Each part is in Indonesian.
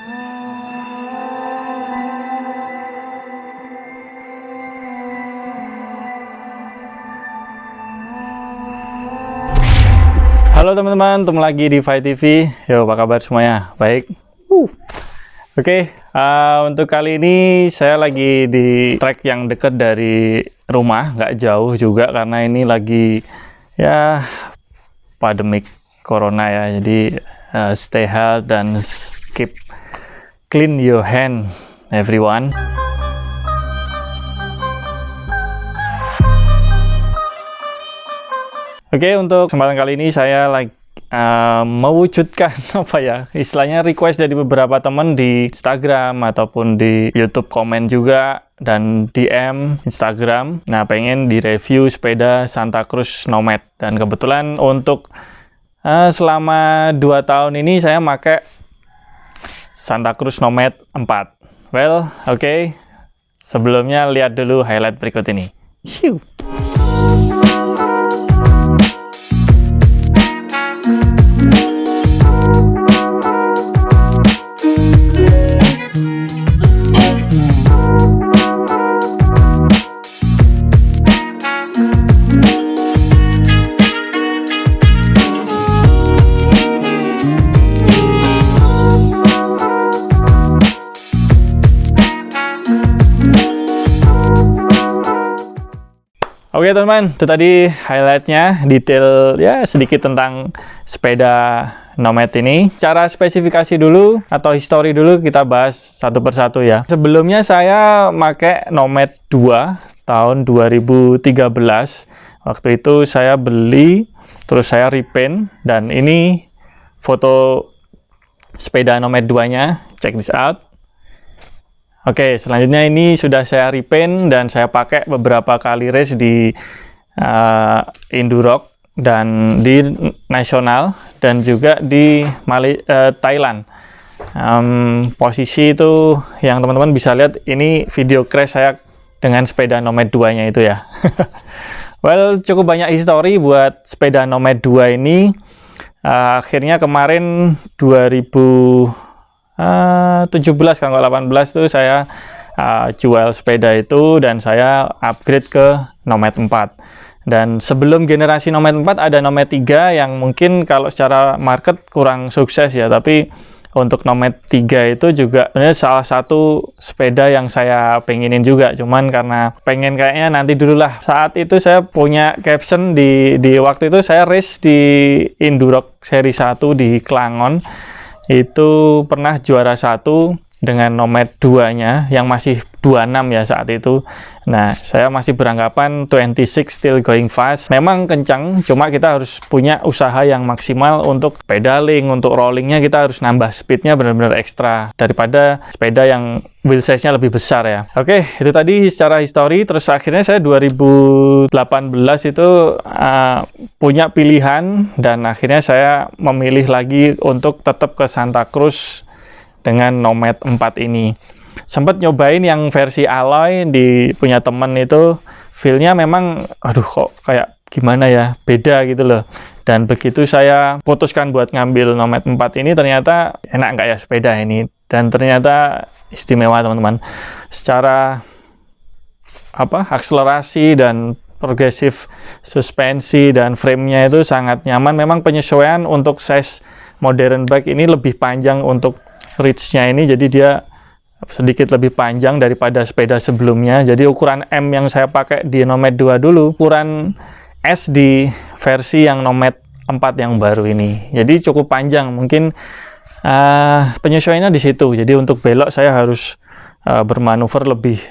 Halo teman-teman, ketemu lagi di Fai TV. Yo, apa kabar semuanya? Baik. Oke, untuk kali ini saya lagi di trek yang dekat dari rumah, nggak jauh juga karena ini lagi ya pandemik corona ya. Jadi stay healthy dan keep clean your hand, everyone. Oke, untuk kesempatan kali ini saya mewujudkan apa ya, istilahnya request dari beberapa teman di Instagram ataupun di YouTube komen juga dan DM Instagram. Nah, pengen direview sepeda Santa Cruz Nomad dan kebetulan untuk selama 2 tahun ini saya pakai Santa Cruz Nomad 4. Well, oke. Sebelumnya lihat dulu highlight berikut ini. Hiu. Oke teman-teman, itu tadi highlightnya, detail ya sedikit tentang sepeda Nomad ini. Cara spesifikasi dulu atau histori dulu kita bahas satu persatu ya. Sebelumnya saya pakai Nomad 2 tahun 2013. Waktu itu saya beli, terus saya repaint, dan ini foto sepeda Nomad 2-nya. Check this out. Oke, selanjutnya ini sudah saya repaint dan saya pakai beberapa kali race di Enduro dan di nasional dan juga di Thailand. Posisi itu yang teman-teman bisa lihat, ini video crash saya dengan sepeda Nomad 2-nya itu ya. Well, cukup banyak histori buat sepeda Nomad 2 ini. Akhirnya kemarin 2017 kalau 18 tuh saya jual sepeda itu dan saya upgrade ke Nomad 4. Dan sebelum generasi Nomad 4 ada Nomad 3 yang mungkin kalau secara market kurang sukses ya, tapi untuk Nomad 3 itu juga sebenarnya salah satu sepeda yang saya pengenin juga, cuman karena pengen kayaknya nanti dulu lah. Saat itu saya punya caption di waktu itu saya race di Enduro seri 1 di Klangon. Itu pernah juara 1 dengan Nomad 2-nya yang masih 26 ya saat itu. Nah, saya masih beranggapan 26 still going fast. Memang kencang, cuma kita harus punya usaha yang maksimal untuk pedaling, untuk rollingnya kita harus nambah speednya benar-benar ekstra daripada sepeda yang wheel size-nya lebih besar ya. Oke, itu tadi secara histori. Terus akhirnya saya 2018 itu punya pilihan dan akhirnya saya memilih lagi untuk tetap ke Santa Cruz dengan Nomad 4 ini. Sempat nyobain yang versi alloy di punya temen itu, feel-nya memang aduh kok kayak gimana ya, beda gitu loh. Dan begitu saya putuskan buat ngambil Nomad 4 ini, ternyata enak nggak ya sepeda ini, dan ternyata istimewa teman-teman. Secara akselerasi dan progresif suspensi dan frame-nya itu sangat nyaman. Memang penyesuaian untuk size modern bike ini lebih panjang untuk reach-nya ini, jadi dia sedikit lebih panjang daripada sepeda sebelumnya. Jadi ukuran M yang saya pakai di Nomad 2 dulu, ukuran S di versi yang Nomad 4 yang baru ini. Jadi cukup panjang, mungkin penyesuaiannya di situ. Jadi untuk belok saya harus bermanuver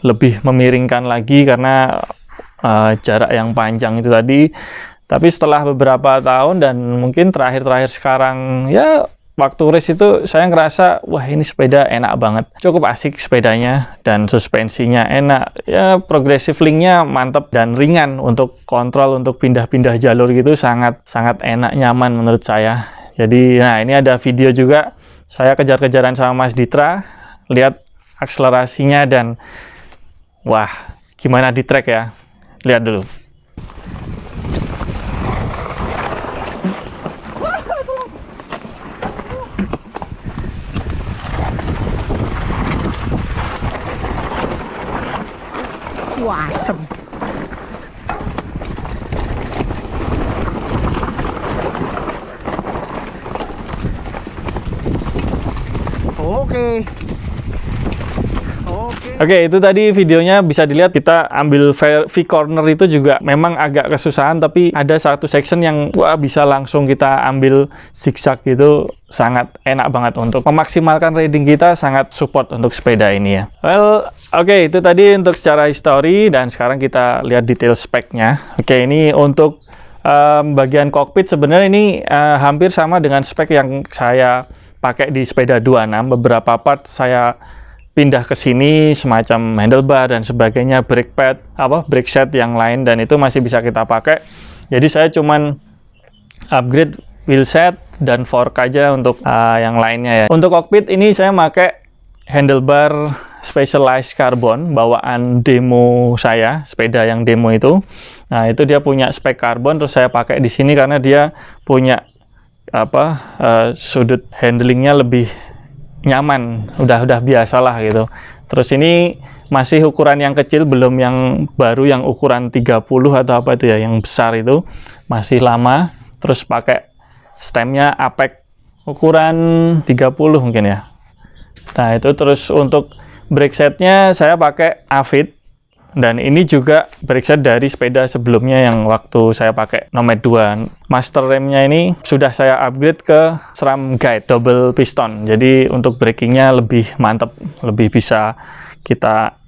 lebih memiringkan lagi karena jarak yang panjang itu tadi. Tapi setelah beberapa tahun dan mungkin terakhir sekarang ya, waktu race itu saya ngerasa wah ini sepeda enak banget, cukup asik sepedanya dan suspensinya enak ya, progressive link-nya mantep dan ringan untuk kontrol, untuk pindah-pindah jalur gitu sangat enak, nyaman menurut saya. Jadi nah ini ada video juga saya kejar-kejaran sama Mas Ditra, lihat akselerasinya dan wah gimana di track ya, lihat dulu. Wah, asem. Oke. Oke, itu tadi videonya bisa dilihat kita ambil V-corner itu juga memang agak kesusahan, tapi ada satu section yang wah bisa langsung kita ambil zigzag gitu, sangat enak banget untuk memaksimalkan riding kita, sangat support untuk sepeda ini ya. Well, oke, itu tadi untuk secara histori dan sekarang kita lihat detail speknya. Oke, ini untuk bagian kokpit sebenarnya ini hampir sama dengan spek yang saya pakai di sepeda 26. Beberapa part saya pindah ke sini semacam handlebar dan sebagainya, brake pad, brake set yang lain, dan itu masih bisa kita pakai. Jadi saya cuman upgrade wheel set dan fork aja untuk yang lainnya ya. Untuk kokpit ini saya pakai handlebar Specialized Carbon bawaan demo saya, sepeda yang demo itu. Nah, itu dia punya spek karbon, terus saya pakai di sini karena dia punya sudut handlingnya lebih nyaman, udah biasalah gitu. Terus ini masih ukuran yang kecil, belum yang baru yang ukuran 30 atau apa itu ya, yang besar itu masih lama. Terus pakai stemnya Apex ukuran 30 mungkin ya. Nah itu, terus untuk brake setnya saya pakai Avid, dan ini juga brake set dari sepeda sebelumnya yang waktu saya pakai Nomad 2. Master remnya ini sudah saya upgrade ke SRAM Guide double piston, jadi untuk brakingnya lebih mantap, lebih bisa kita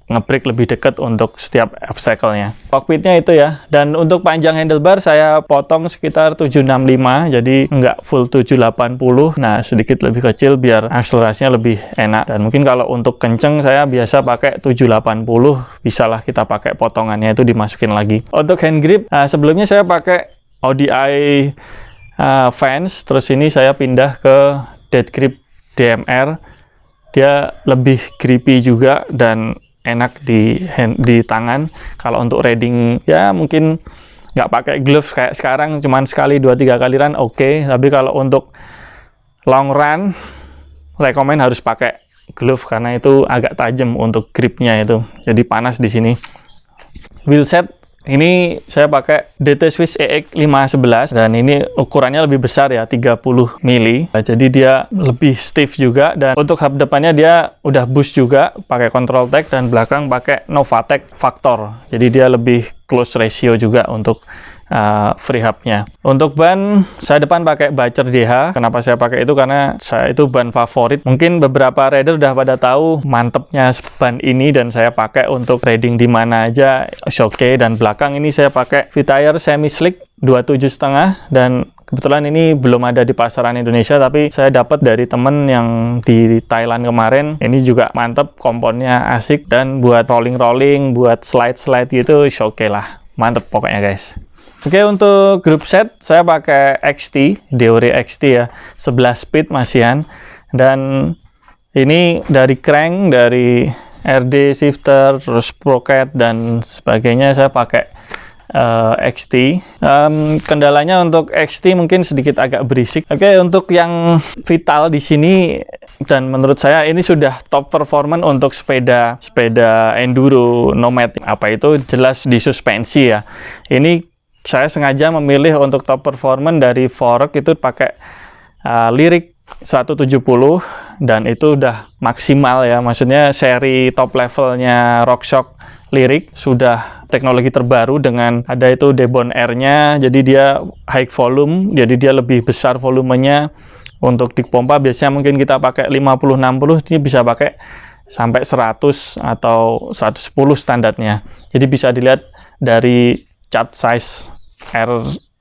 ngebrake lebih dekat untuk setiap obstacle-nya. Cockpitnya itu ya. Dan untuk panjang handlebar saya potong sekitar 765, jadi nggak full 780. Nah, sedikit lebih kecil biar akselerasinya lebih enak. Dan mungkin kalau untuk kenceng saya biasa pakai 780, bisalah kita pakai potongannya itu dimasukin lagi. Untuk hand grip, sebelumnya saya pakai ODI Vans, terus ini saya pindah ke Dead Grip DMR. Dia lebih grippy juga dan enak di tangan. Kalau untuk riding ya mungkin nggak pakai glove kayak sekarang, cuman sekali 2-3 kali run oke. Tapi kalau untuk long run rekomen harus pakai glove karena itu agak tajam untuk gripnya itu, jadi panas di sini. Wheel set ini saya pakai DT Swiss EX 511 dan ini ukurannya lebih besar ya, 30 mili. Jadi dia lebih stiff juga, dan untuk hub depannya dia udah boost juga pakai control tech, dan belakang pakai Novatec Factor. Jadi dia lebih close ratio juga untuk free hubnya. Untuk ban saya depan pakai Bacer DH. Kenapa saya pakai itu? Karena saya itu ban favorit. Mungkin beberapa rider udah pada tahu mantepnya ban ini, dan saya pakai untuk riding di mana aja oke. Dan belakang ini saya pakai V-Tire semi slick 27,5, dan kebetulan ini belum ada di pasaran Indonesia, tapi saya dapat dari temen yang di Thailand kemarin. Ini juga mantep, komponnya asik, dan buat rolling-rolling, buat slide-slide gitu oke lah, mantep pokoknya guys. Oke, untuk group set saya pakai XT, Deore XT ya, 11 speed masihan, dan ini dari crank, dari RD shifter, terus sprocket dan sebagainya saya pakai XT. Kendalanya untuk XT mungkin sedikit agak berisik. Oke, untuk yang vital di sini dan menurut saya ini sudah top performance untuk sepeda enduro nomad. Apa itu? Jelas di suspensi ya. Ini saya sengaja memilih untuk top performance dari fork itu pakai Lyric 170, dan itu udah maksimal ya, maksudnya seri top levelnya RockShox Lyric, sudah teknologi terbaru dengan ada itu Debon Air-nya, jadi dia high volume, jadi dia lebih besar volumenya. Untuk di pompa biasanya mungkin kita pakai 50-60, ini bisa pakai sampai 100 atau 110 standarnya. Jadi bisa dilihat dari chart size air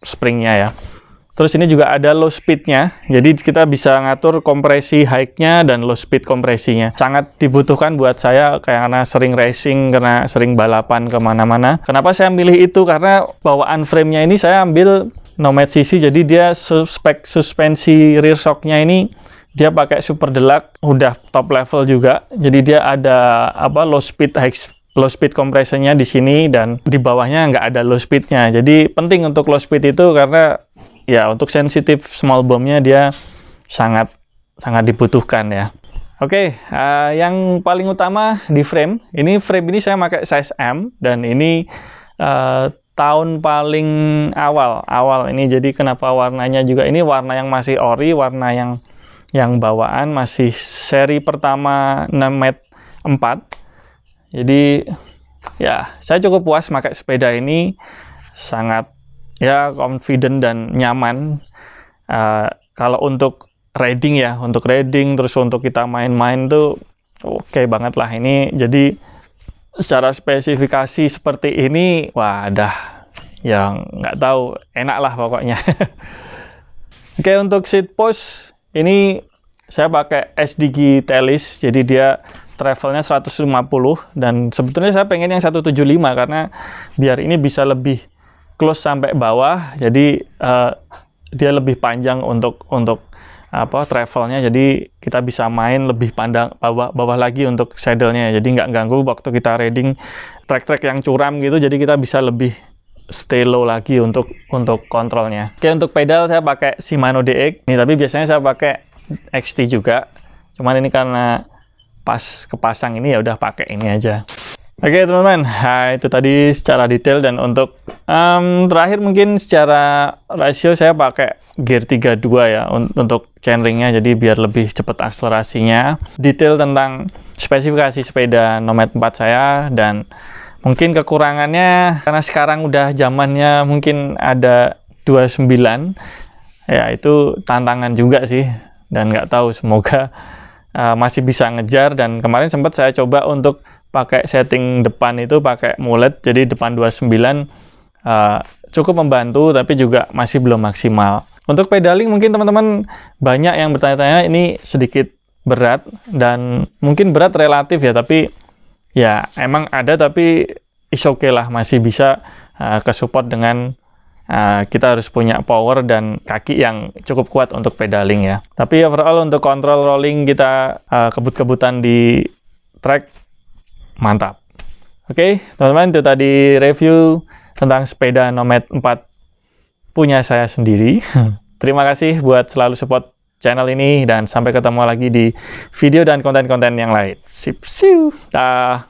springnya ya. Terus ini juga ada low speednya, jadi kita bisa ngatur kompresi high-nya dan low speed kompresinya. Sangat dibutuhkan buat saya karena sering racing, karena sering balapan kemana-mana. Kenapa saya milih itu? Karena bawaan frame-nya ini saya ambil Nomad CC, jadi dia spek suspensi rear shock-nya ini dia pakai Super Deluxe, udah top level juga. Jadi dia ada low speed kompresenya di sini, dan di bawahnya nggak ada low speednya. Jadi penting untuk low speed itu karena ya untuk sensitif small bomb-nya dia sangat dibutuhkan ya. Oke, yang paling utama di frame. Ini frame ini saya pakai size M dan ini tahun paling awal ini. Jadi kenapa warnanya juga ini warna yang masih ori, warna yang bawaan masih seri pertama Nomad 4. Jadi ya saya cukup puas pakai sepeda ini, sangat ya confident dan nyaman. Kalau untuk riding ya, terus untuk kita main-main tuh oke banget lah ini. Jadi secara spesifikasi seperti ini, wah dah yang nggak tahu, enak lah pokoknya. Oke, untuk seat post ini saya pakai SDG Telis, jadi dia travelnya 150 dan sebetulnya saya pengen yang 175 karena biar ini bisa lebih close sampai bawah, jadi dia lebih panjang untuk travelnya, jadi kita bisa main lebih pandang bawah lagi untuk saddle-nya, jadi nggak ganggu waktu kita riding trek-trek yang curam gitu, jadi kita bisa lebih stay low lagi untuk kontrolnya. Oke, untuk pedal saya pakai Shimano DX ini, tapi biasanya saya pakai XT juga, cuman ini karena pas kepasang ini ya udah pakai ini aja. Oke teman-teman, nah, itu tadi secara detail, dan untuk terakhir mungkin secara rasio saya pakai gear 32 ya untuk chainringnya, jadi biar lebih cepat akselerasinya. Detail tentang spesifikasi sepeda Nomad 4 saya, dan mungkin kekurangannya karena sekarang udah zamannya mungkin ada 29 ya, itu tantangan juga sih, dan nggak tahu, semoga masih bisa ngejar. Dan kemarin sempat saya coba untuk pakai setting depan itu pakai mulet, jadi depan 29 cukup membantu, tapi juga masih belum maksimal. Untuk pedaling mungkin teman-teman banyak yang bertanya-tanya, ini sedikit berat, dan mungkin berat relatif ya, tapi ya emang ada, tapi is okay lah, masih bisa kesupport dengan kita harus punya power dan kaki yang cukup kuat untuk pedaling ya. Tapi overall untuk kontrol rolling kita kebut-kebutan di track mantap. Oke, teman-teman, itu tadi review tentang sepeda Nomad 4 punya saya sendiri. Terima kasih buat selalu support channel ini, dan sampai ketemu lagi di video dan konten-konten yang lain. Sip, siu. Dah.